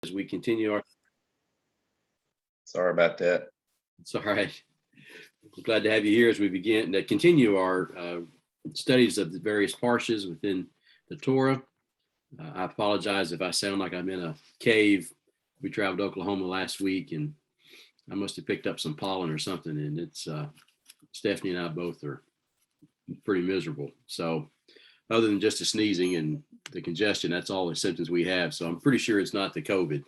as we continue our. Sorry about that. It's all right. I'm glad to have you here as we begin to continue our studies of the various parshas within the Torah. I apologize if I sound like I'm in a cave. We traveled to Oklahoma last week, and I must have picked up some pollen or something. And it's Stephanie and I both are pretty miserable. So, other than just the sneezing and the congestion, that's all the symptoms we have. So I'm pretty sure it's not the COVID,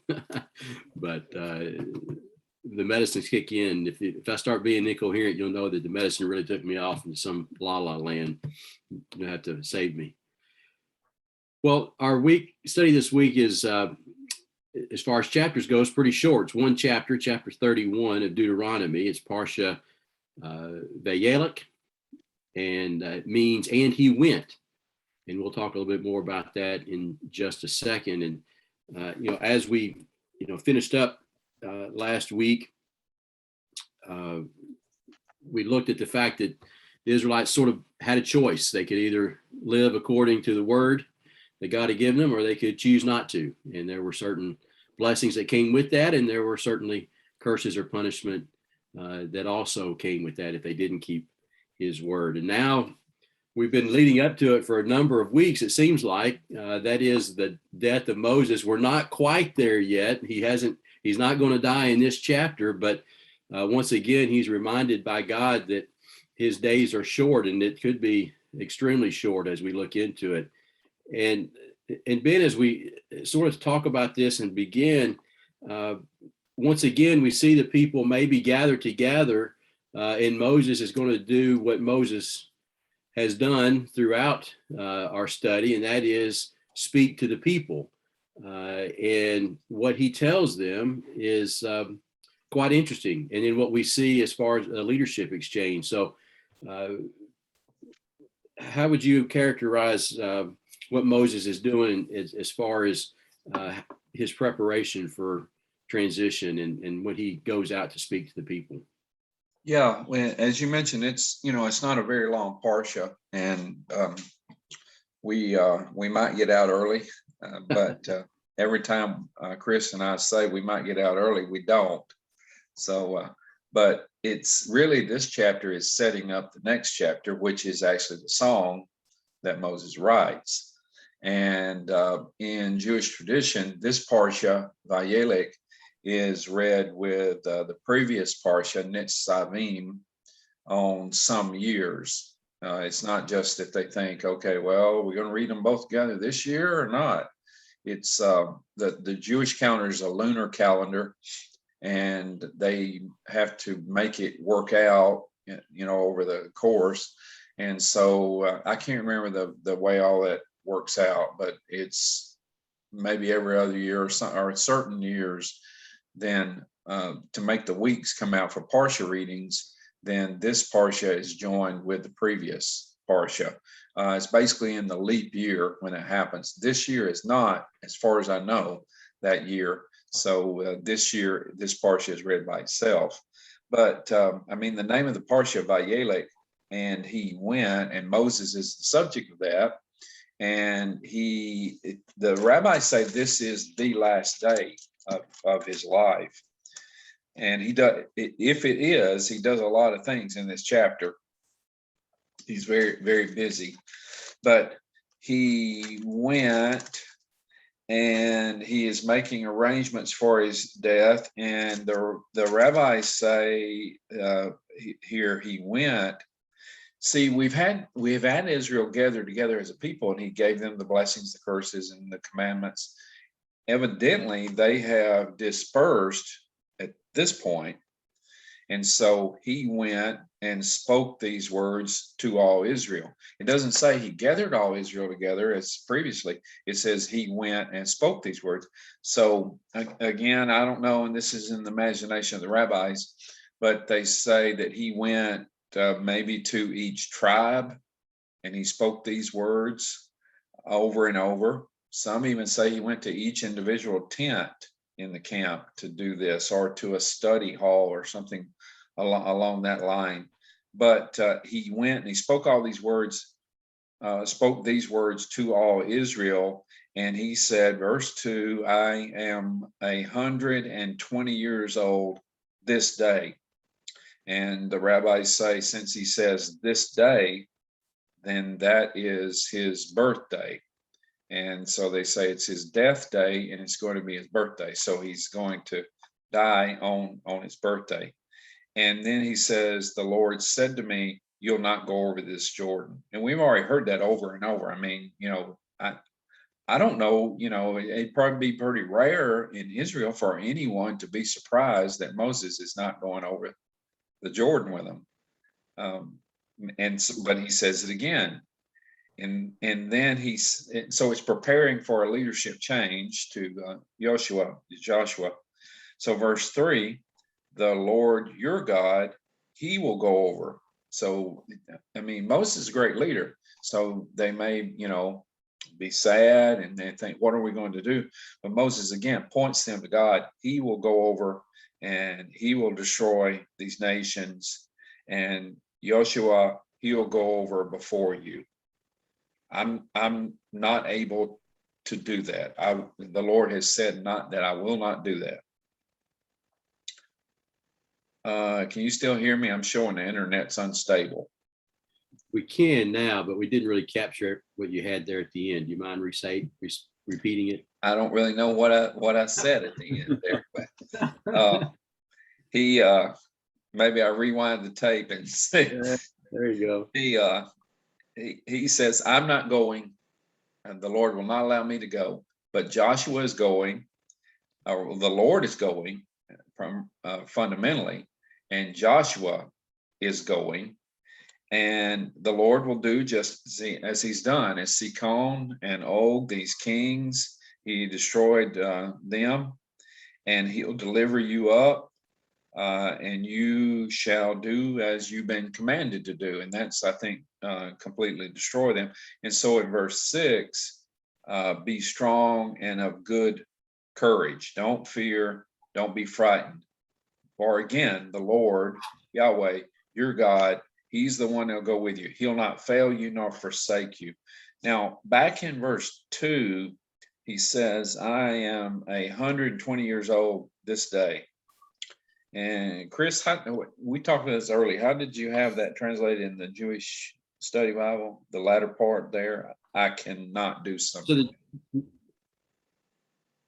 but the medicines kick in. If I start being incoherent, you'll know that the medicine really took me off into some la-la land. You'll have to save me. Well, our week study this week is, as far as chapters goes, pretty short. It's one chapter, chapter 31 of Deuteronomy. It's Parsha Vayeilek, and it means "and he went." And we'll talk a little bit more about that in just a second. And as we finished up last week, we looked at the fact that the Israelites sort of had a choice. They could either live according to the word that God had given them, or they could choose not to. And there were certain blessings that came with that, and there were certainly curses or punishment that also came with that if they didn't keep his word. And now we've been leading up to it for a number of weeks, it seems like. That is the death of Moses. We're not quite there yet. He's not going to die in this chapter, but once again, he's reminded by God that his days are short, and it could be extremely short as we look into it. And Ben, as we sort of talk about this and begin, once again, we see that people may be gathered together, and Moses is going to do what Moses has done throughout our study, and that is speak to the people. And what he tells them is quite interesting. And then what we see as far as a leadership exchange. So how would you characterize what Moses is doing as far as his preparation for transition and when he goes out to speak to the people? Yeah, well, as you mentioned, it's not a very long parsha, and we might get out early, but every time Chris and I say we might get out early, we don't. So, but it's really, this chapter is setting up the next chapter, which is actually the song that Moses writes. And in Jewish tradition, this Parsha Vayeilek is read with the previous Parsha Nitzavim on some years. It's not just that they think, okay, well, we're going to read them both together this year or not. It's the Jewish calendar is a lunar calendar, and they have to make it work out, over the course. And so I can't remember the way all that works out, but it's maybe every other year or certain years. Then to make the weeks come out for Parsha readings, then this Parsha is joined with the previous Parsha. It's basically in the leap year when it happens. This year is not, as far as I know, that year. So this year, this Parsha is read by itself. But the name of the Parsha Vayeilek, and he went, and Moses is the subject of that. And the rabbis say this is the last day of his life. And he does, if it is, he does a lot of things in this chapter. He's very, very busy, but he went and he is making arrangements for his death. And the rabbis say here he went. See, we've had Israel gathered together as a people, and he gave them the blessings, the curses, and the commandments. Evidently, they have dispersed at this point. And so he went and spoke these words to all Israel. It doesn't say he gathered all Israel together as previously. It says he went and spoke these words. So again, I don't know, and this is in the imagination of the rabbis, but they say that he went maybe to each tribe, and he spoke these words over and over. Some even say he went to each individual tent in the camp to do this, or to a study hall or something along that line. But he went and he spoke all these words spoke these words to all Israel, and he said, verse 2, I am 120 years old this day. And the rabbis say, since he says this day, then that is his birthday. And so they say it's his death day and it's going to be his birthday. So he's going to die on his birthday. And then he says, the Lord said to me, you'll not go over this Jordan. And we've already heard that over and over. I mean, I don't know, it'd probably be pretty rare in Israel for anyone to be surprised that Moses is not going over the Jordan with them. But he says it again. And then so it's preparing for a leadership change to Joshua. So verse 3, the Lord your God, he will go over. So, I mean, Moses is a great leader. So they may, be sad and they think, what are we going to do? But Moses, again, points them to God. He will go over and he will destroy these nations. And Joshua, he will go over before you. I'm not able to do that. The Lord has said not that I will not do that. Can you still hear me? I'm showing the internet's unstable. We can now, but we didn't really capture what you had there at the end. Do you mind repeating it? I don't really know what I said at the end there, but maybe I rewind the tape and say, there you go. He says, I'm not going, and the Lord will not allow me to go, but Joshua is going, or the Lord is going fundamentally, and Joshua is going, and the Lord will do just as he's done. As Sihon and Og, these kings, he destroyed them, and he'll deliver you up. And you shall do as you've been commanded to do. And that's, I think, completely destroy them. And so in verse 6, be strong and of good courage. Don't fear, don't be frightened. For again, the Lord, Yahweh, your God, he's the one that'll go with you. He'll not fail you nor forsake you. Now, back in verse 2, he says, I am 120 years old this day. And Chris, we talked about this earlier. How did you have that translated in the Jewish Study Bible? The latter part there, I cannot do something. So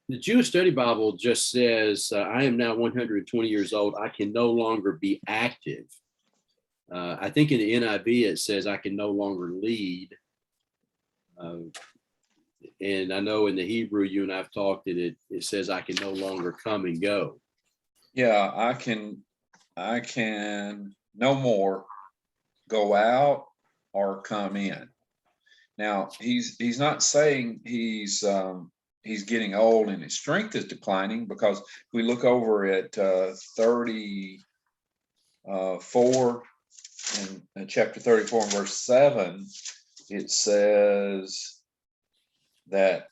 the Jewish Study Bible just says, I am now 120 years old. I can no longer be active. I think in the NIV, it says I can no longer lead. And I know in the Hebrew, you and I've talked that it says I can no longer come and go. Yeah, I can no more go out or come in. Now he's not saying he's getting old and his strength is declining, because if we look over at 34 in chapter 34 and verse 7, it says that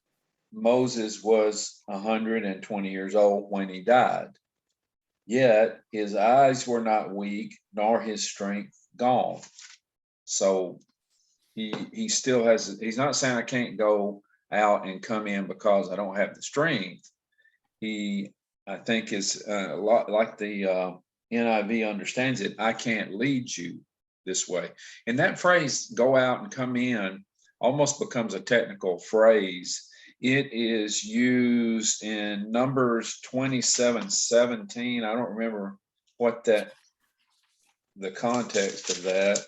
Moses was 120 years old when he died. Yet his eyes were not weak, nor his strength gone. So he still has, he's not saying I can't go out and come in because I don't have the strength. He, I think, is a lot like the NIV understands it. I can't lead you this way. And that phrase, go out and come in, almost becomes a technical phrase. It is used in Numbers 27:17. I don't remember what the context of that.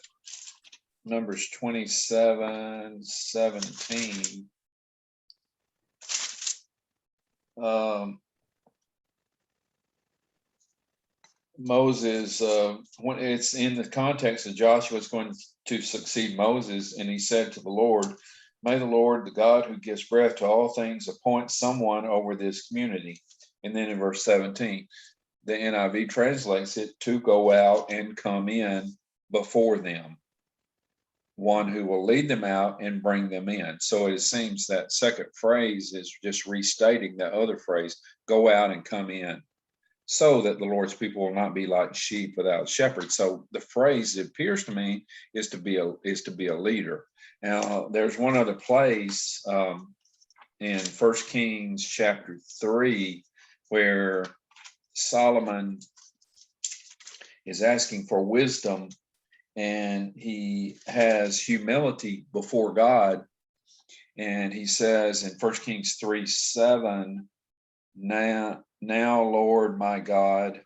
Numbers 27:17. Moses, when it's in the context of Joshua is going to succeed Moses, and he said to the Lord, may the Lord, the God who gives breath to all things, appoint someone over this community. And then in verse 17, the NIV translates it to go out and come in before them, one who will lead them out and bring them in. So it seems that second phrase is just restating the other phrase, go out and come in. so that the Lord's people will not be like sheep without shepherd. So the phrase, it appears to me, is to be a leader. Now, there's one other place in 1 Kings chapter 3 where Solomon is asking for wisdom, and he has humility before God. And he says in 1 Kings 3:7, now, Lord my God,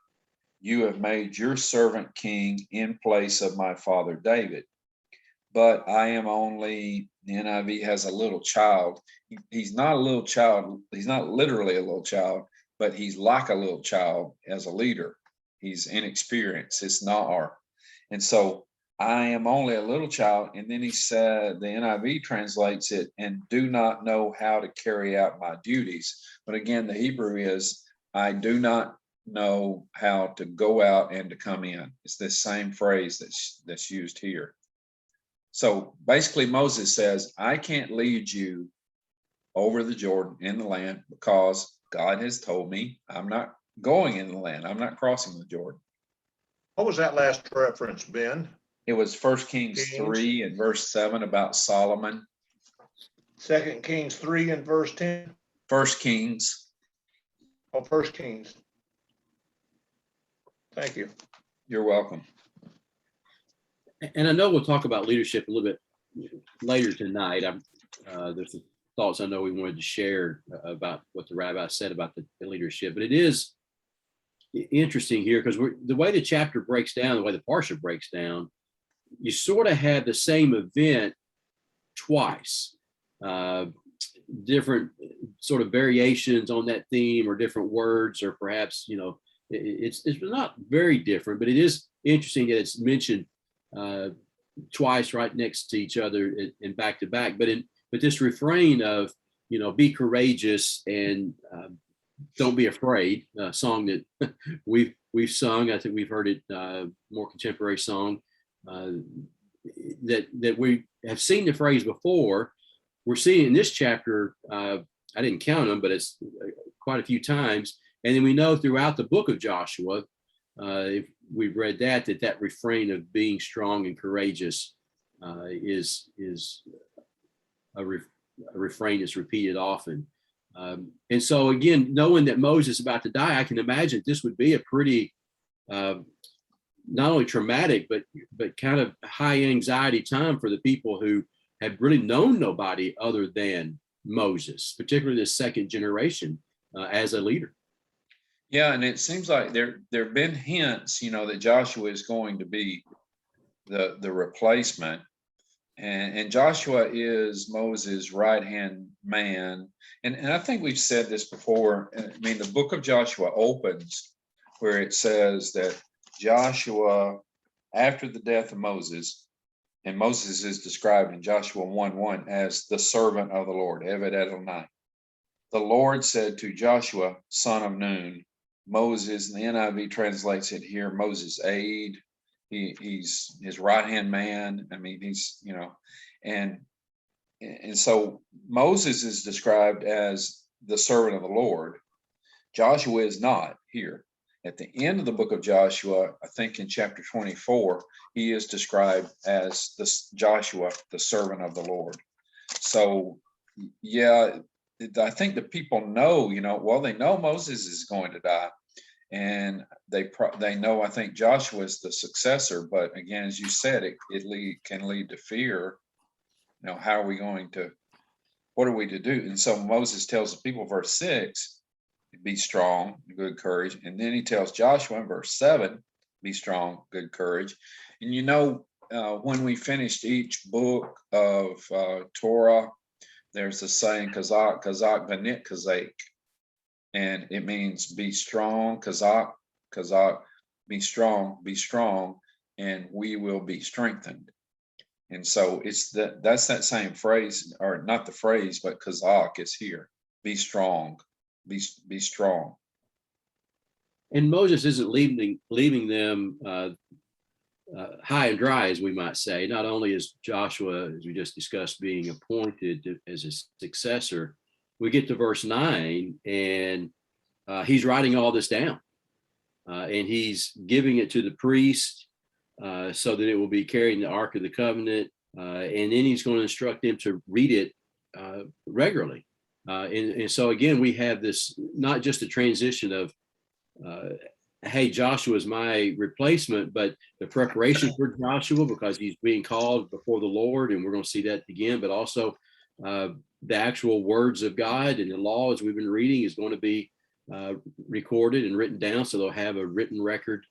you have made your servant king in place of my father David. But I am only, the NIV has a little child. He's not a little child. He's not literally a little child, but he's like a little child as a leader. He's inexperienced. It's Na'ar. And so I am only a little child. And then he said, the NIV translates it, and do not know how to carry out my duties. But again, the Hebrew is, I do not know how to go out and to come in. It's this same phrase that's used here. So basically Moses says, I can't lead you over the Jordan in the land because God has told me I'm not going in the land. I'm not crossing the Jordan. What was that last reference, Ben? It was 1 Kings 3 and verse 7 about Solomon. 2 Kings 3 and verse 10. 1 Kings. Oh, 1 Kings. Thank you. You're welcome. And I know we'll talk about leadership a little bit later tonight. There's some thoughts I know we wanted to share about what the rabbi said about the leadership, but it is interesting here because the way the chapter breaks down, the way the Parsha breaks down, you sort of have the same event twice, different sort of variations on that theme or different words, or perhaps, it's not very different, but it is interesting that it's mentioned twice right next to each other and back to back. But this refrain of, be courageous and don't be afraid, a song that we've sung. I think we've heard it, more contemporary song, that we have seen the phrase before. We're seeing in this chapter, I didn't count them, but it's quite a few times. And then we know throughout the book of Joshua, if we've read that refrain of being strong and courageous is a refrain that's repeated often. And so again, knowing that Moses is about to die, I can imagine this would be a pretty not only traumatic, but kind of high anxiety time for the people who had really known nobody other than Moses, particularly this second generation as a leader. Yeah, and it seems like there have been hints, that Joshua is going to be the replacement. And Joshua is Moses' right-hand man. And I think we've said this before. I mean, the book of Joshua opens where it says that Joshua, after the death of Moses, and Moses is described in Joshua 1:1 as the servant of the Lord, Eved Adonai. The Lord said to Joshua, son of Nun, Moses, and the NIV translates it here, Moses' aide. He's his right-hand man. I mean, he's, and so Moses is described as the servant of the Lord. Joshua is not here. At the end of the book of Joshua, I think in chapter 24, he is described as Joshua, the servant of the Lord. So, yeah, I think the people know, they know Moses is going to die. And they know, I think Joshua is the successor, but again, as you said, it can lead to fear. How are we going to, what are we to do? And so Moses tells the people, verse 6, be strong, good courage. And then he tells Joshua in verse 7, be strong, good courage. And when we finished each book of Torah, there's a saying, kazak vanit kazak. And it means be strong, kazak, be strong, and we will be strengthened. And so that's that same phrase, or not the phrase, but kazak is here. Be strong, be strong. And Moses isn't leaving them high and dry, as we might say. Not only is Joshua, as we just discussed, being appointed as a successor, we get to verse 9 and he's writing all this down. and he's giving it to the priest so that it will be carrying the Ark of the Covenant, and then he's going to instruct them to read it regularly. And so again, we have this not just a transition of, hey, Joshua is my replacement, but the preparation for Joshua because he's being called before the Lord, and we're going to see that again, but also the actual words of God and the law, as we've been reading, is going to be recorded and written down, so they'll have a written record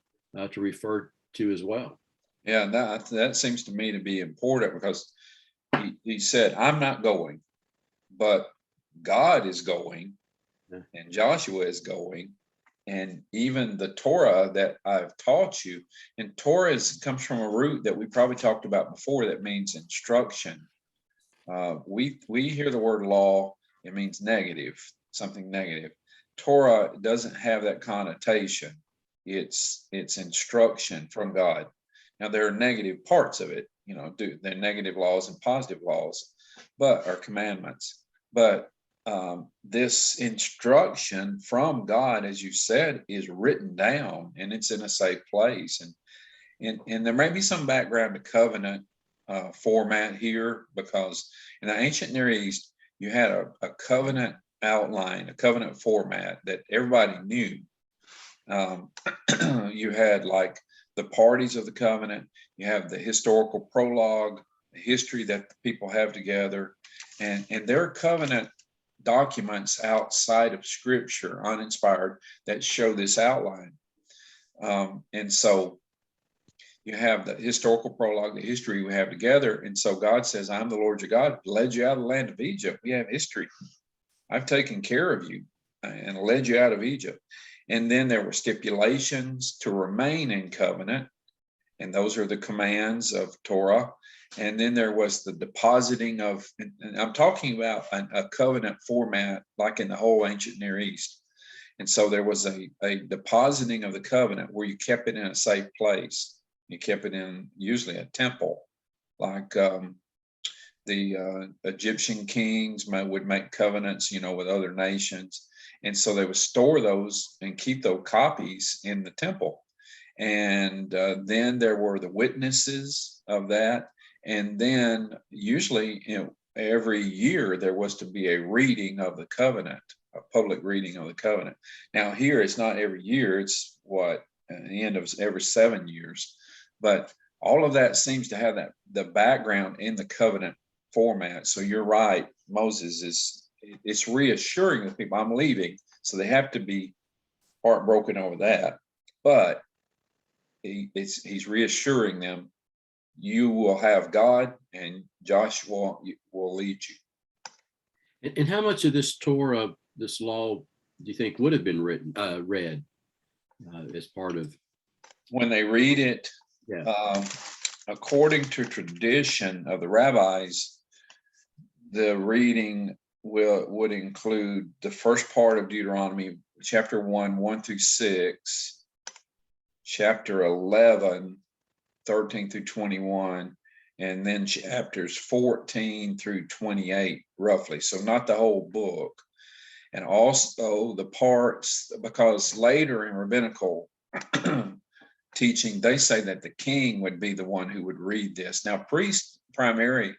to refer to as well. Yeah, that seems to me to be important because he said, I'm not going, but God is going, and Joshua is going. And even the Torah that I've taught you, and Torah comes from a root that we probably talked about before that means instruction. We hear the word law, it means negative, something negative. Torah doesn't have that connotation. It's instruction from God. Now there are negative parts of it, there are negative laws and positive laws, or commandments. But this instruction from God, as you said, is written down and it's in a safe place. And there may be some background to covenant format here, because in the ancient Near East, you had a covenant outline, a covenant format that everybody knew. You had like the parties of the covenant, you have the historical prologue, the history that the people have together, and there are covenant documents outside of scripture, uninspired, that show this outline. And so you have the historical prologue, the history we have together. And so God says, I'm the Lord your God, led you out of the land of Egypt. We have history. I've taken care of you and led you out of Egypt. And then there were stipulations to remain in covenant. And those are the commands of Torah. And then there was the depositing of, and I'm talking about a covenant format like in the whole ancient Near East. And so there was a depositing of the covenant where you kept it in a safe place. You kept it in usually a temple, like the Egyptian kings would make covenants, with other nations. And so they would store those and keep those copies in the temple. And then there were the witnesses of that. And then usually, every year there was to be a reading of the covenant, a public reading of the covenant. Now here it's not every year, it's at the end of every 7 years. But all of that seems to have the background in the covenant format. So you're right, Moses it's reassuring the people, I'm leaving. So they have to be heartbroken over that. But he's reassuring them, you will have God and Joshua will lead you. And how much of this Torah, this law, do you think would have been read as part of? When they read it, according to tradition of the rabbis, the reading would include the first part of Deuteronomy, chapter 1 through 6, chapter 11, 13 through 21, and then chapters 14 through 28, roughly. So not the whole book. And also the parts, because later in rabbinical teaching, they say that the king would be the one who would read this. Now, priests primarily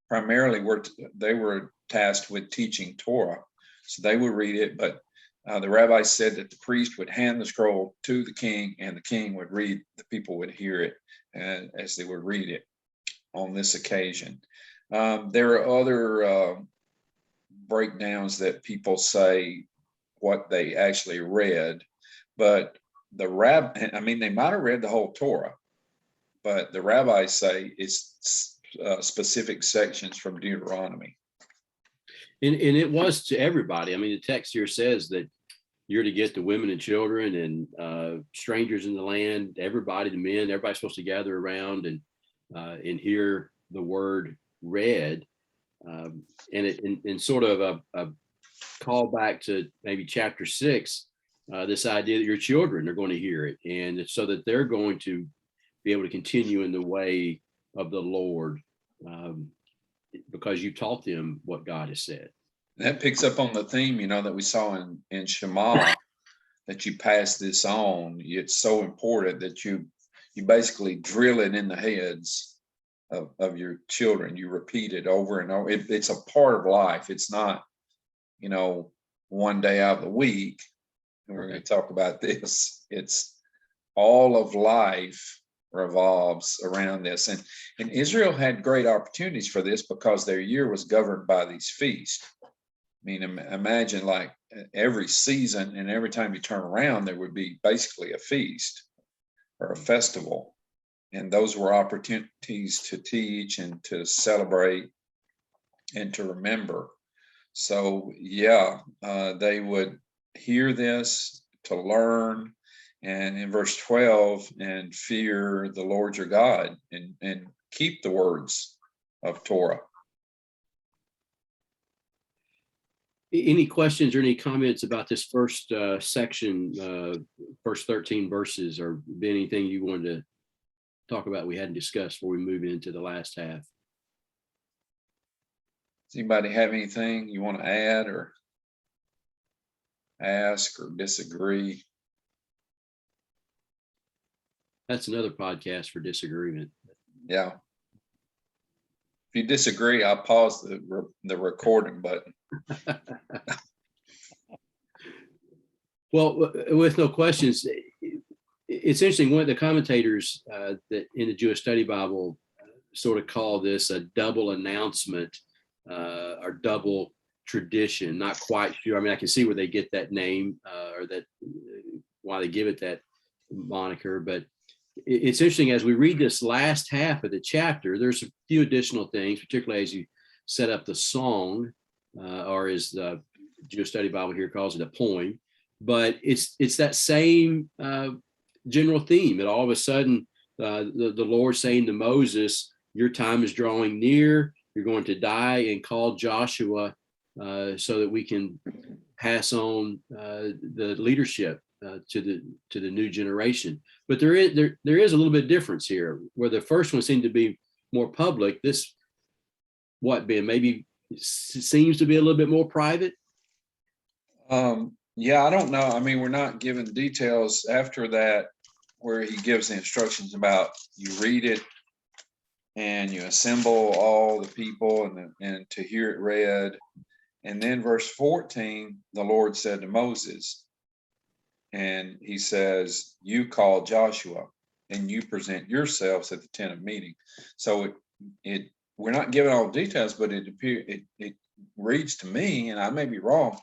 were tasked with teaching Torah, so they would read it. But the rabbis said that the priest would hand the scroll to the king, and the king would read. The people would hear it as they would read it on this occasion. There are other breakdowns that people say what they actually read, but they might have read the whole Torah, but the rabbis say it's specific sections from Deuteronomy. And it was to everybody. I mean, the text here says that you're to get the women and children and strangers in the land, everybody, the men, everybody's supposed to gather around and hear the word read. And sort of a call back to maybe chapter 6, this idea that your children are going to hear it, and so that they're going to be able to continue in the way of the Lord, because you taught them what God has said. That picks up on the theme, that we saw in Shema, that you pass this on. It's so important that you basically drill it in the heads of your children. You repeat it over and over. It's a part of life. It's not, one day out of the week. And we're going to talk about this. It's all of life revolves around this. And Israel had great opportunities for this because their year was governed by these feasts. I mean, imagine like every season and every time you turn around, there would be basically a feast or a festival. And those were opportunities to teach and to celebrate and to remember. So, they would hear this to learn. And in verse 12, and fear the Lord your God and keep the words of Torah. Any questions or any comments about this first section, first 13 verses, or anything you wanted to talk about we hadn't discussed before we move into the last half? Does anybody have anything you want to add or ask or disagree? That's another podcast for disagreement. Yeah. If you disagree, I'll pause the recording button. Well, with no questions, it's interesting. One of the commentators that in the Jewish Study Bible sort of call this a double announcement or double tradition. Not quite sure. I mean, I can see where they get that name or that why they give it that moniker, but it's interesting as we read this last half of the chapter, there's a few additional things, particularly as you set up the song, or as the Jewish Study Bible here calls it, a poem. But it's that same general theme. And all of a sudden, the Lord saying to Moses, your time is drawing near. You're going to die, and call Joshua so that we can pass on the leadership to the new generation. But there is a little bit of difference here, where the first one seemed to be more public. This, Ben, maybe seems to be a little bit more private. I don't know. I mean, we're not given details after that, where he gives the instructions about you read it and you assemble all the people and to hear it read. And then verse 14, the Lord said to Moses, and he says, you call Joshua and you present yourselves at the tent of meeting. So we're not given all details, but it reads to me, and I may be wrong,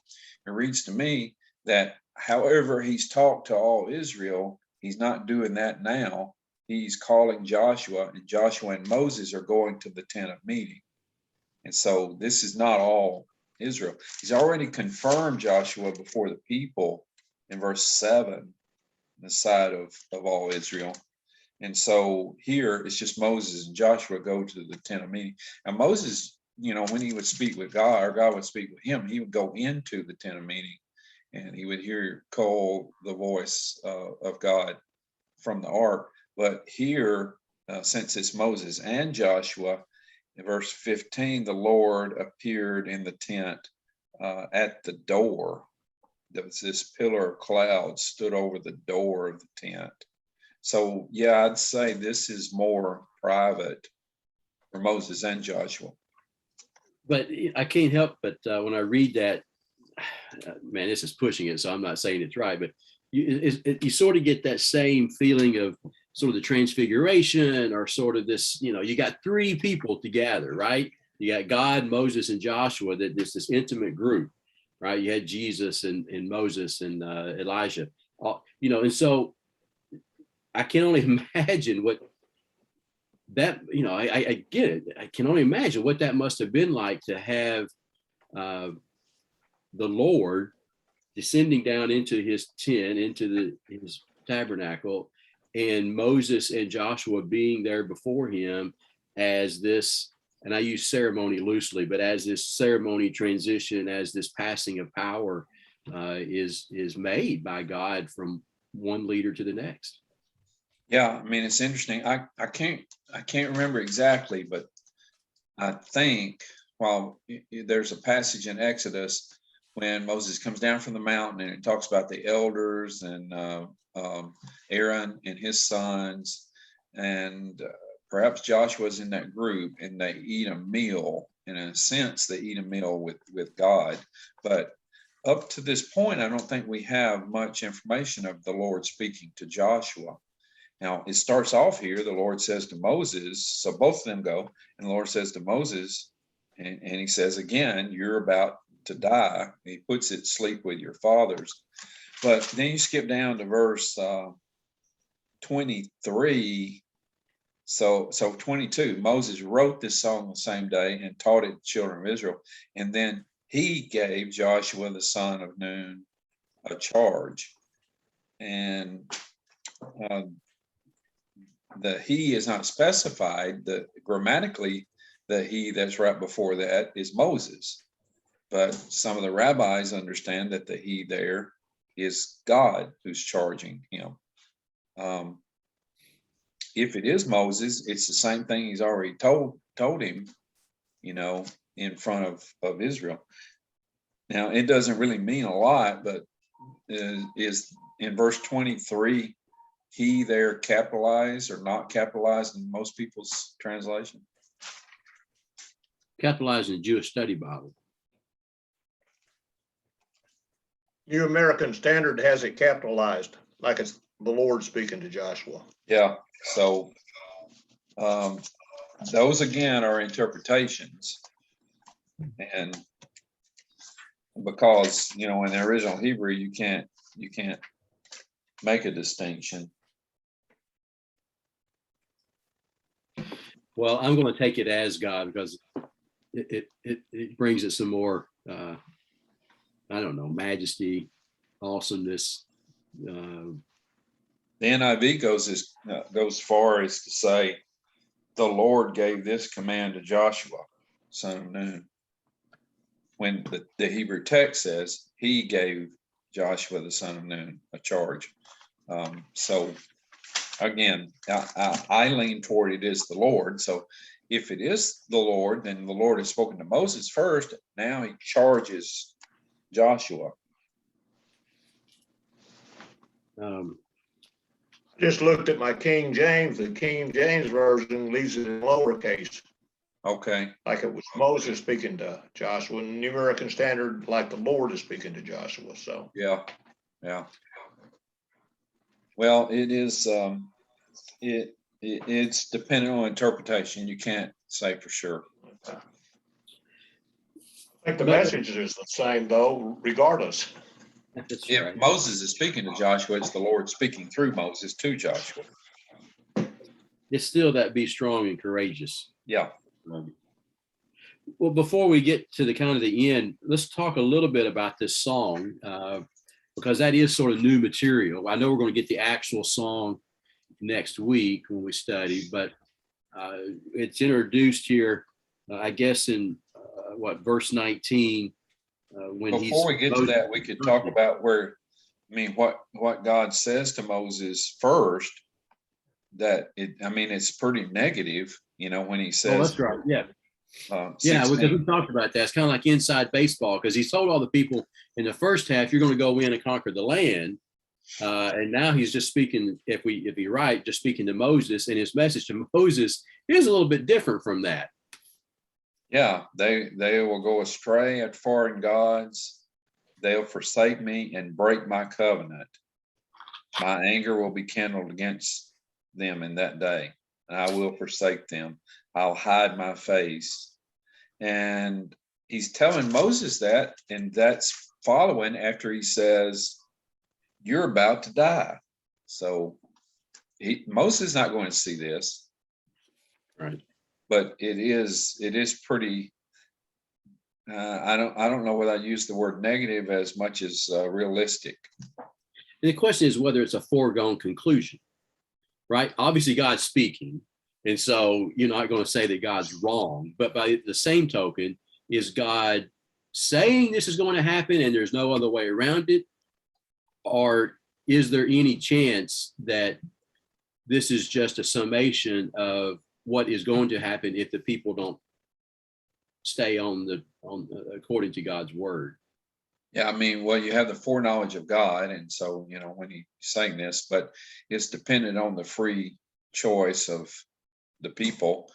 it reads to me that however he's talked to all Israel, he's not doing that now. He's calling Joshua, and Joshua and Moses are going to the tent of meeting. And so this is not all Israel. He's already confirmed Joshua before the people in verse 7, the side of all Israel. And so here it's just Moses and Joshua go to the tent of meeting. And Moses, when he would speak with God, or God would speak with him, he would go into the tent of meeting and he would call the voice of God from the ark. But here, since it's Moses and Joshua, in verse 15, the Lord appeared in the tent at the door. There was this pillar of cloud stood over the door of the tent. So, I'd say this is more private for Moses and Joshua. But I can't help but when I read that, man, this is pushing it, so I'm not saying it's right, but you sort of get that same feeling of sort of the transfiguration, or sort of this, you got three people together, right? You got God, Moses, and Joshua, that there's this intimate group, right? You had Jesus and Moses and Elijah, and so I can only imagine what that, I get it. I can only imagine what that must have been like to have the Lord descending down into his tent, into his tabernacle, and Moses and Joshua being there before him as this, and I use ceremony loosely, but as this ceremony transition, as this passing of power is made by God from one leader to the next. Yeah, I mean, it's interesting. I can't remember exactly, but I think there's a passage in Exodus when Moses comes down from the mountain, and it talks about the elders and Aaron and his sons, and perhaps Joshua's in that group, and they eat a meal. In a sense, they eat a meal with God. But up to this point, I don't think we have much information of the Lord speaking to Joshua. Now, it starts off here, the Lord says to Moses, so both of them go, and the Lord says to Moses, and he says again, you're about to die. He puts it, sleep with your fathers. But then you skip down to verse 23. So 22, Moses wrote this song the same day and taught it to the children of Israel. And then he gave Joshua the son of Nun a charge. And the he is not specified. Grammatically, the he that's right before that is Moses. But some of the rabbis understand that the he there is God who's charging him. If it is Moses, it's the same thing he's already told him, in front of Israel. Now, it doesn't really mean a lot, but is in verse 23, he there capitalized or not capitalized in most people's translation? Capitalized in the Jewish Study Bible. New American Standard has it capitalized, like it's the Lord speaking to Joshua. Yeah. So those again are interpretations, and because in the original Hebrew you can't make a distinction. Well, I'm going to take it as God because it brings it some more majesty, awesomeness. The NIV goes far as to say, the Lord gave this command to Joshua, son of Nun. When the Hebrew text says he gave Joshua, the son of Nun, a charge. So again, I lean toward it is the Lord. So if it is the Lord, then the Lord has spoken to Moses first. Now he charges Joshua. Just looked at my King James. The King James version leaves it in lowercase, Okay. like it was Moses speaking to Joshua. And New American Standard, like the Lord is speaking to Joshua. So Yeah. Well, it is. It's dependent on interpretation. You can't say for sure. I think the message is the same, though, regardless. That's If right. Moses is speaking to Joshua, it's the Lord speaking through Moses to Joshua. It's still that be strong and courageous. Yeah. Well, before we get to the end, let's talk a little bit about this song because that is sort of new material. I know we're going to get the actual song next week when we study, but it's introduced here, I guess, in verse 19. Before we get to that, we could talk about what God says to Moses first. It's pretty negative, when he says. Oh, that's right. Yeah. 16. Because we talked about that. It's kind of like inside baseball because he's told all the people in the first half, you're going to go in and conquer the land. And now he's just speaking, if you're right, just speaking to Moses, and his message to Moses is a little bit different from that. Yeah, they will go astray at foreign gods. They'll forsake me and break my covenant. My anger will be kindled against them in that day, and I will forsake them. I'll hide my face. And he's telling Moses that, and that's following after he says, you're about to die. So Moses is not going to see this. Right. But it is pretty. I don't know whether I use the word negative as much as realistic. And the question is whether it's a foregone conclusion, right? Obviously, God's speaking, and so you're not going to say that God's wrong. But by the same token, is God saying this is going to happen and there's no other way around it, or is there any chance that this is just a summation of what is going to happen if the people don't stay on according to God's word? Yeah, I mean, well, you have the foreknowledge of God, and so, when he's saying this, but it's dependent on the free choice of the people.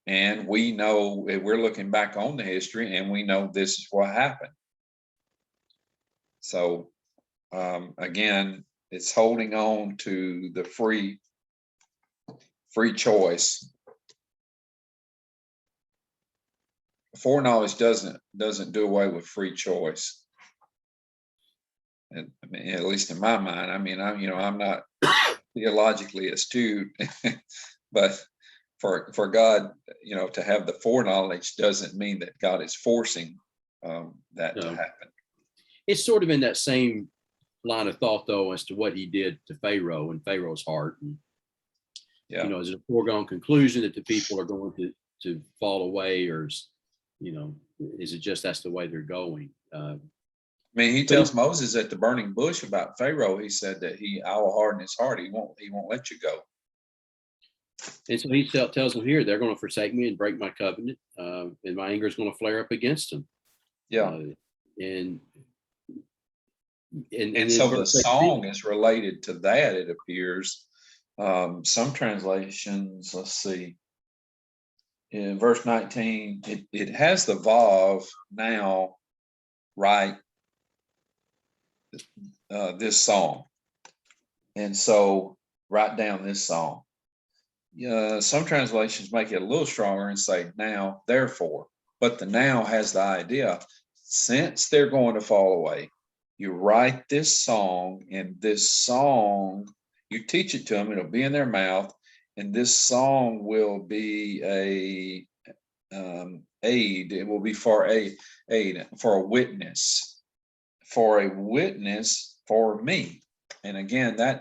And we know, we're looking back on the history, and we know this is what happened. So, again, it's holding on to the free choice. Foreknowledge doesn't do away with free choice. And I mean, at least in my mind, I mean, I'm not theologically astute, but for God, to have the foreknowledge doesn't mean that God is forcing that to happen. It's sort of in that same line of thought, though, as to what he did to Pharaoh and Pharaoh's heart. And, Yeah. is it a foregone conclusion that the people are going to fall away, or, is it just that's the way they're going? I mean, he tells Moses at the burning bush about Pharaoh. He said that I will harden his heart. He won't let you go. And so he tells them here, they're going to forsake me and break my covenant, and my anger is going to flare up against them. Yeah. And so the song is related to that, it appears. Some translations, let's see, in verse 19, it has the vav now, right? This song. And so write down this song. Some translations make it a little stronger and say now, therefore, but the now has the idea, since they're going to fall away, you write this song, and this song, you teach it to them, it'll be in their mouth, and this song will be a aid. It will be for a witness for me. And again, I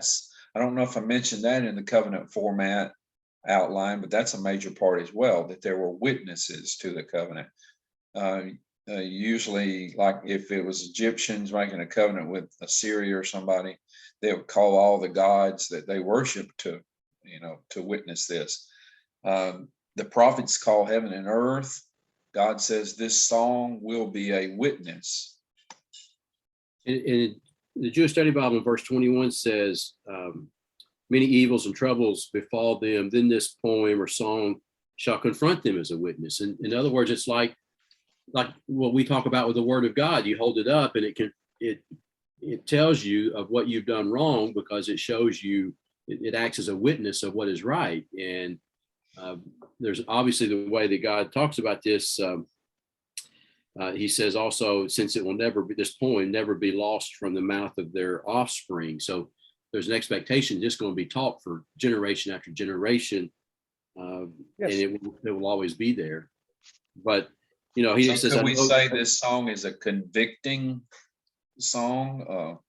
don't know if I mentioned that in the covenant format outline, but that's a major part as well, that there were witnesses to the covenant. Usually, like if it was Egyptians making a covenant with Assyria or somebody, they would call all the gods that they worship to witness this. The prophets call heaven and earth. God says this song will be a witness. And the Jewish Study Bible in verse 21 says, many evils and troubles befall them, then this poem or song shall confront them as a witness. And in other words, it's like what we talk about with the word of God. You hold it up and it tells you of what you've done wrong, because it shows you, it acts as a witness of what is right. And there's obviously the way that God talks about this. He says also, since it will never be, this poem never be lost from the mouth of their offspring. So there's an expectation just going to be taught for generation after generation. Yes. And it will always be there. But, he says, could we say this song is a convicting song?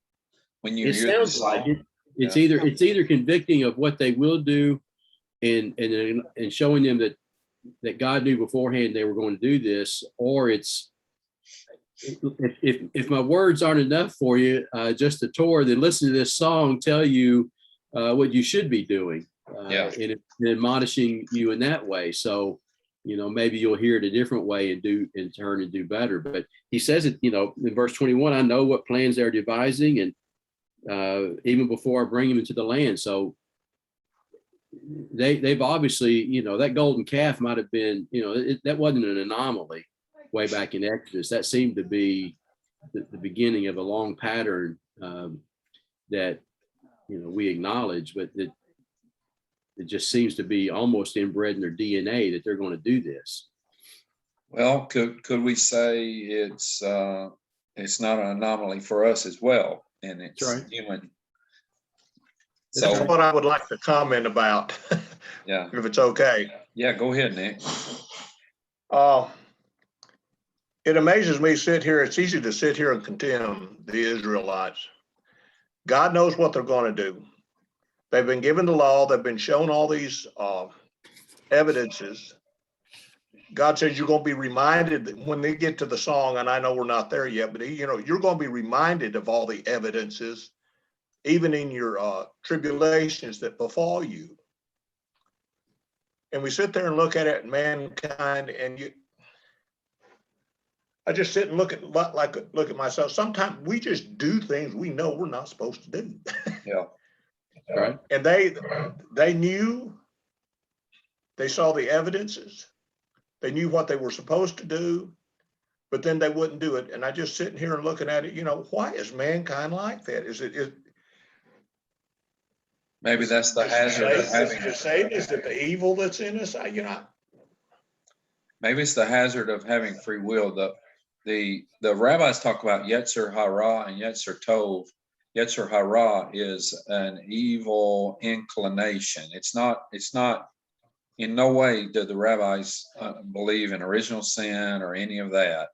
When you hear this song, like it's either convicting of what they will do, and showing them that God knew beforehand they were going to do this, or it's, if my words aren't enough for you, just the Torah, then listen to this song tell you what you should be doing, and admonishing you in that way. So, maybe you'll hear it a different way and turn and do better. But he says it, in verse 21, I know what plans they're devising, and even before I bring them into the land. So they've obviously, that golden calf might have been, that wasn't an anomaly way back in Exodus. That seemed to be the beginning of a long pattern that, we acknowledge, but it just seems to be almost inbred in their DNA that they're going to do this. Well, could we say it's not an anomaly for us as well, and it's right. Human. So that's what I would like to comment about. Yeah, if it's okay. Yeah, go ahead, Nick. It amazes me it's easy to sit here and condemn the Israelites. God knows what they're going to do. They've been given the law. They've been shown all these evidences. God says you're going to be reminded that when they get to the song, and I know we're not there yet, but you're going to be reminded of all the evidences, even in your tribulations that befall you. And we sit there and look at it, mankind, and I just sit and look at myself. Sometimes we just do things we know we're not supposed to do. Yeah. Right. And they knew, they saw the evidences, they knew what they were supposed to do, but then they wouldn't do it. And I just sitting here and looking at it, why is mankind like that? Maybe that's the hazard of having. Is it the evil that's in us? Maybe it's the hazard of having free will. The rabbis talk about Yetzer Hara and Yetzer Tov. Yetzer Hara is an evil inclination. It's not. In no way do the rabbis believe in original sin or any of that,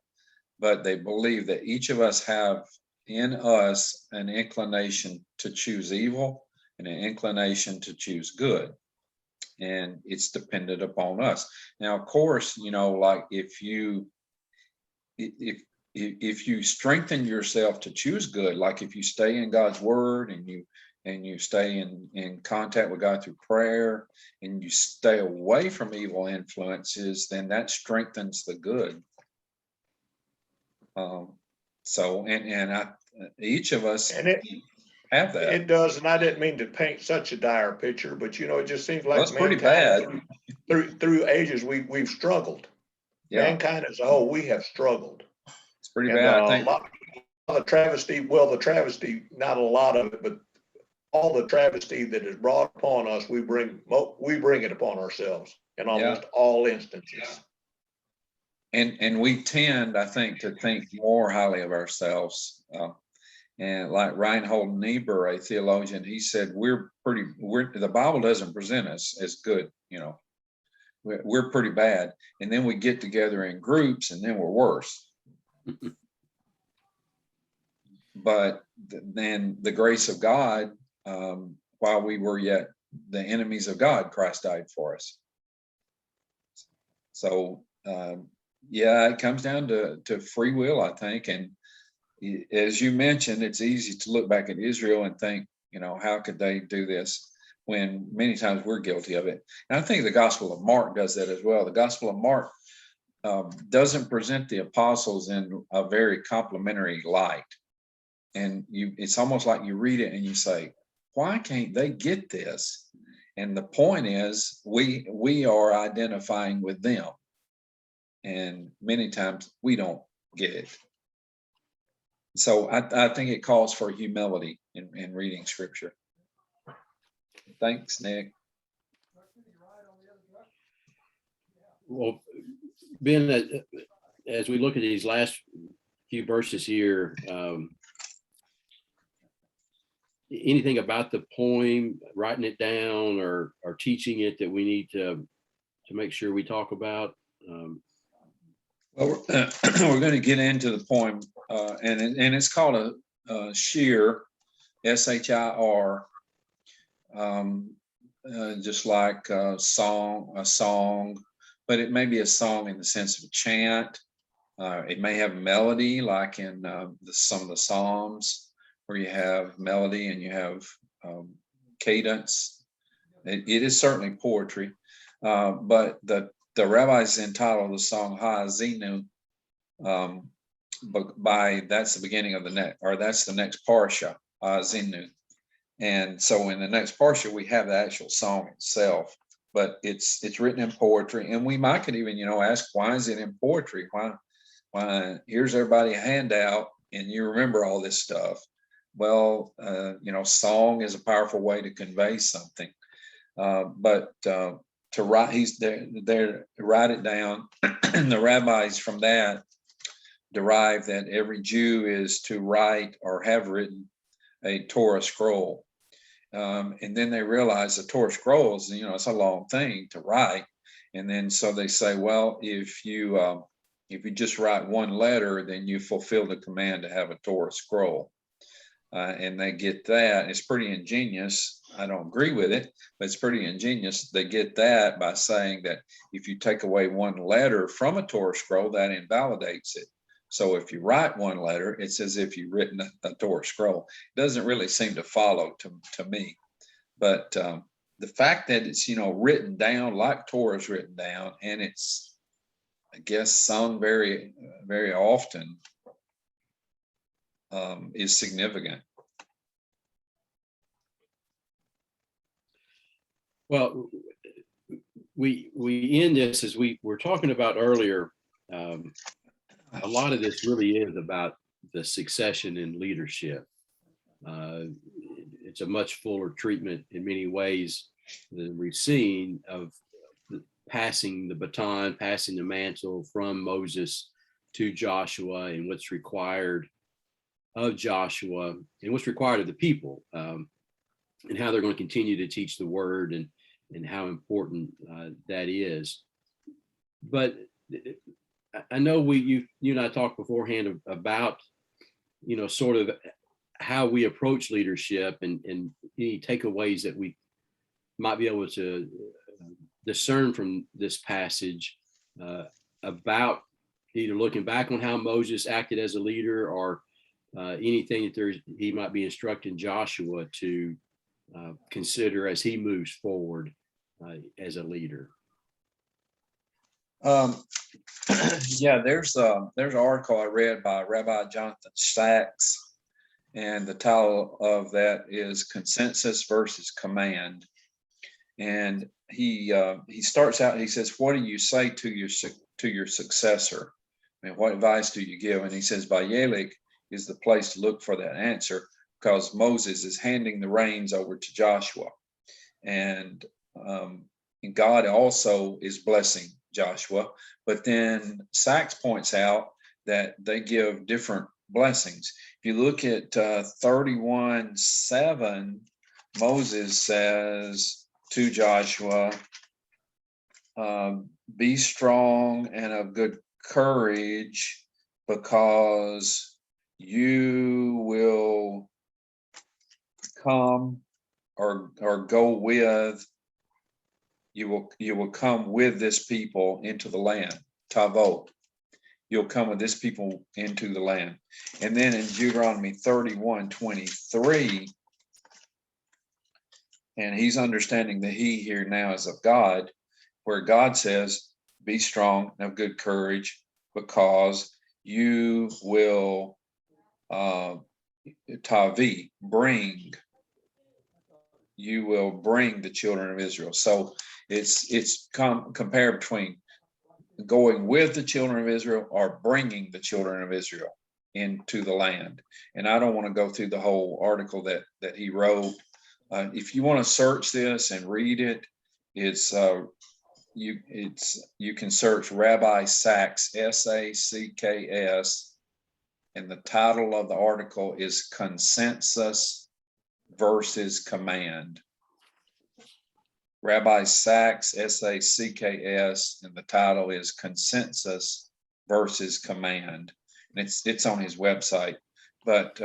but they believe that each of us have in us an inclination to choose evil and an inclination to choose good. And it's dependent upon us. Now, of course, like if you strengthen yourself to choose good, like if you stay in God's word and you stay in contact with God through prayer and you stay away from evil influences, then that strengthens the good. Each of us have that. It does, and I didn't mean to paint such a dire picture, but it just seems like That's pretty bad. Through ages we've struggled. Yeah. Mankind as a whole, we have struggled. It's pretty bad. I think a lot of the travesty, not a lot of it, but all the travesty that is brought upon us, we bring it upon ourselves in almost all instances. And we tend, I think, to think more highly of ourselves. And like Reinhold Niebuhr, a theologian, he said, the Bible doesn't present us as good, we're pretty bad. And then we get together in groups and then we're worse. But then the grace of God, while we were yet the enemies of God, Christ died for us. So, it comes down to free will, I think. And as you mentioned, it's easy to look back at Israel and think, how could they do this when many times we're guilty of it? And I think the Gospel of Mark does that as well. The Gospel of Mark doesn't present the apostles in a very complimentary light. And it's almost like you read it and you say, why can't they get this? And the point is, we are identifying with them. And many times we don't get it. So I think it calls for humility in reading scripture. Thanks, Nick. Well, Ben, as we look at these last few verses here, anything about the poem, writing it down or teaching it that we need to make sure we talk about? Well, we're going to get into the poem, and it's called a shir, S-H-I-R, just like a song, but it may be a song in the sense of a chant. It may have melody, like in some of the Psalms, where you have melody and you have cadence. It is certainly poetry, but the rabbis entitled the song Ha'azinu, that's the beginning of that's the next Parsha, Ha'azinu. And so in the next Parsha, we have the actual song itself, but it's written in poetry. And we could even, ask, why is it in poetry? Why here's everybody a handout and you remember all this stuff? Well, song is a powerful way to convey something. But to write, he's there to write it down. And the rabbis from that derive that every Jew is to write or have written a Torah scroll. And then they realize the Torah scrolls, it's a long thing to write. And then so they say, well, if you just write one letter, then you fulfill the command to have a Torah scroll. And they get that. It's pretty ingenious. I don't agree with it, but it's pretty ingenious. They get that by saying that if you take away one letter from a Torah scroll, that invalidates it. So if you write one letter, it's as if you've written a Torah scroll. It doesn't really seem to follow to me. But the fact that it's, written down like Torah is written down, and it's I guess, sung very, very often is significant. Well, we end this as we were talking about earlier. A lot of this really is about the succession in leadership. It's a much fuller treatment in many ways than we've seen of passing the baton, passing the mantle from Moses to Joshua, and what's required of Joshua and what's required of the people, and how they're going to continue to teach the word, and how important that is. But I know you and I talked beforehand about, sort of how we approach leadership, and any takeaways that we might be able to discern from this passage about either looking back on how Moses acted as a leader, or anything that he might be instructing Joshua to consider as he moves forward as a leader. Yeah, there's an article I read by Rabbi Jonathan Sachs, and the title of that is Consensus versus Command. And he starts out, he says, what do you say to your successor? I mean, what advice do you give? And he says, Vayeilek is the place to look for that answer, because Moses is handing the reins over to Joshua. And God also is blessing Joshua. But then Sachs points out that they give different blessings. If you look at 31:7, Moses says to Joshua, be strong and of good courage, because you will come or go with, you will come with this people into the land. Tavo. You'll come with this people into the land. And then in Deuteronomy 31:23, and he's understanding the he here now is of God, where God says, be strong and of good courage, because you will tavi, bring. You will bring the children of Israel. So it's compared between going with the children of Israel or bringing the children of Israel into the land. And I don't want to go through the whole article that he wrote. If you want to search this and read it, you can search Rabbi Sachs, Sacks, and the title of the article is Consensus versus Command. Rabbi Sachs, Sacks, and the title is Consensus versus Command. And it's on his website. But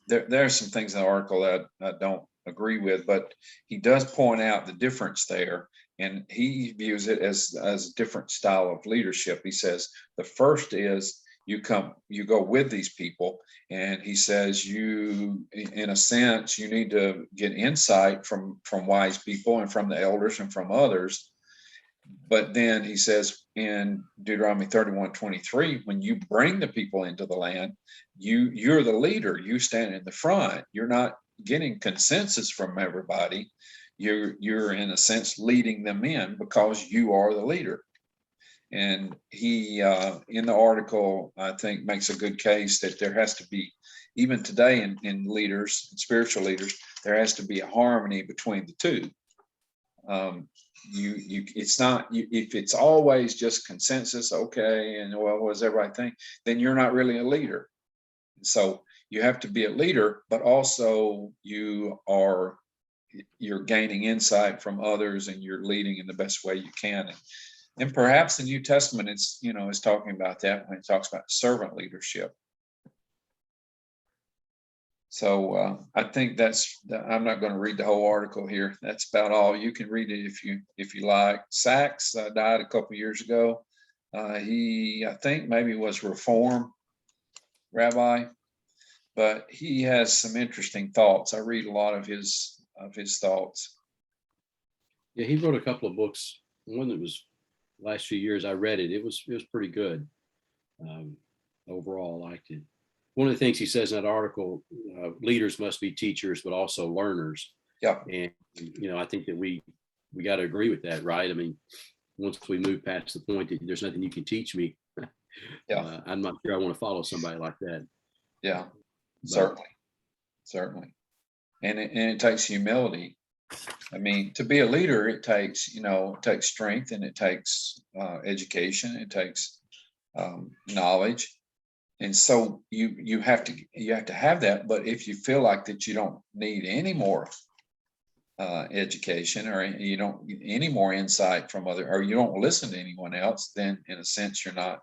there are some things in the article that I don't agree with, but he does point out the difference there, and he views it as a different style of leadership. He says the first is you go with these people, and he says you, in a sense, you need to get insight from wise people and from the elders and from others. But then he says in Deuteronomy 31:23, when you bring the people into the land, you're the leader. You stand in the front. You're not getting consensus from everybody. You're in a sense leading them in, because you are the leader. And he in the article, I think, makes a good case that there has to be, even today in leaders, in spiritual leaders, there has to be a harmony between the two. It's not, if it's always just consensus, okay, and well, what does everybody think, then you're not really a leader. So you have to be a leader, but also you're gaining insight from others, and you're leading in the best way you can. And perhaps the New Testament is talking about that when it talks about servant leadership. So I think I'm not going to read the whole article here. That's about all. You can read it if you like. Sachs died a couple years ago. He, I think, maybe was Reform rabbi, but he has some interesting thoughts. I read a lot of his thoughts. Yeah, he wrote a couple of books. One that was last few years I read it, it was pretty good. Overall, I liked it. One of the things he says in that article, leaders must be teachers, but also learners. Yeah. And, I think that we got to agree with that, right? I mean, once we move past the point that there's nothing you can teach me, Yeah. I'm not sure I want to follow somebody like that. Yeah, But, certainly. And it takes humility. I mean, to be a leader, it takes strength, and it takes education, it takes knowledge. And so you have to have that. But if you feel like that you don't need any more education, or you don't get any more insight from or you don't listen to anyone else, then in a sense you're not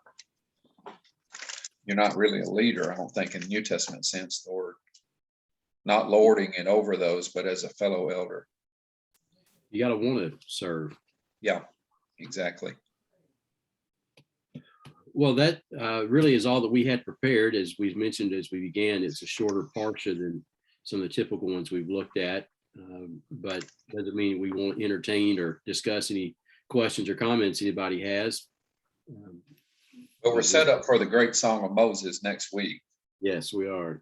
really a leader. I don't think in the New Testament sense, or not lording it over those, but as a fellow elder. You got to want to serve. Yeah, exactly. Well, that really is all that we had prepared. As we mentioned as we began, it's a shorter parsha than some of the typical ones we've looked at, but doesn't mean we won't entertain or discuss any questions or comments anybody has. But we're set up for the great Song of Moses next week. Yes, we are.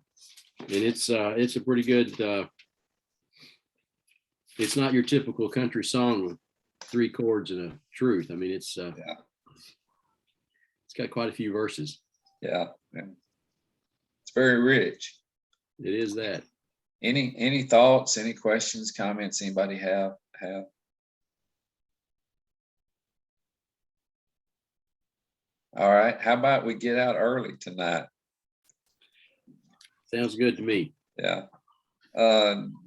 And it's a pretty good, it's not your typical country song with 3 chords and a truth. I mean, it's got quite a few verses. Yeah. It's very rich. It is that. Any thoughts, any questions, comments anybody have? All right. How about we get out early tonight? Sounds good to me. Yeah.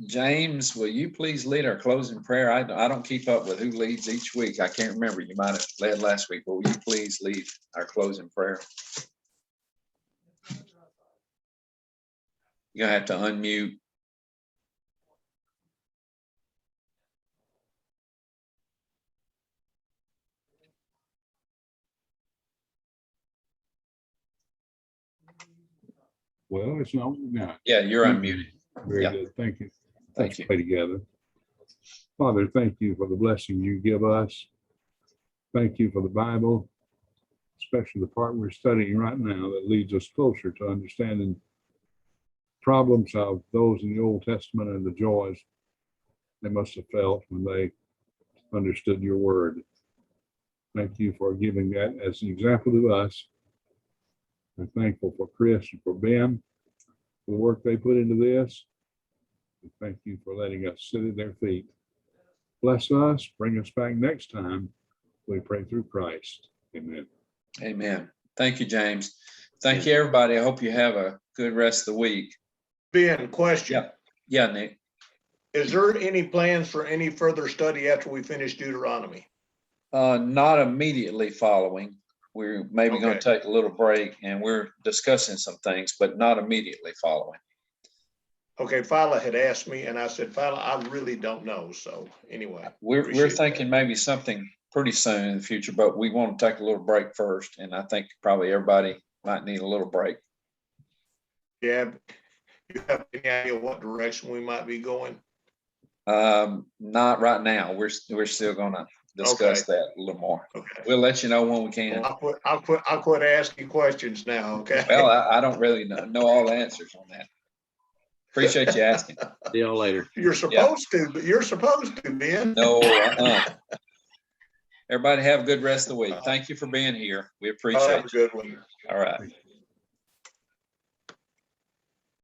James, will you please lead our closing prayer? I don't keep up with who leads each week. I can't remember. You might have led last week, but will you please lead our closing prayer? You're gonna have to unmute. Well, it's not now. Yeah, you're unmuted. Very Yeah. good. Thank you. Thank Let's you. pray together. Father, thank you for the blessing you give us. Thank you for the Bible, especially the part we're studying right now that leads us closer to understanding problems of those in the Old Testament and the joys they must have felt when they understood your word. Thank you for giving that as an example to us. I'm thankful for Chris and for Ben, for the work they put into this. And thank you for letting us sit at their feet. Bless us, bring us back next time. We pray through Christ. Amen. Amen. Thank you, James. Thank you, everybody. I hope you have a good rest of the week. Ben, question. Yeah, Nick. Is there any plans for any further study after we finish Deuteronomy? Not immediately following. We're maybe going to take a little break, and we're discussing some things, but not immediately following. Okay, Phila had asked me, and I said, Phila, I really don't know. So anyway, We're thinking maybe something pretty soon in the future, but we want to take a little break first, and I think probably everybody might need a little break. Yeah, you have any idea what direction we might be going? Not right now. We're still going to discuss that a little more. Okay. We'll let you know when we can. I'll quit asking questions now. Okay. Well, I don't really know all the answers on that. Appreciate you asking. See y'all later. You're supposed to, but you're supposed to, Ben. No. Everybody have a good rest of the week. Thank you for being here. We appreciate Have a it. good one. All right.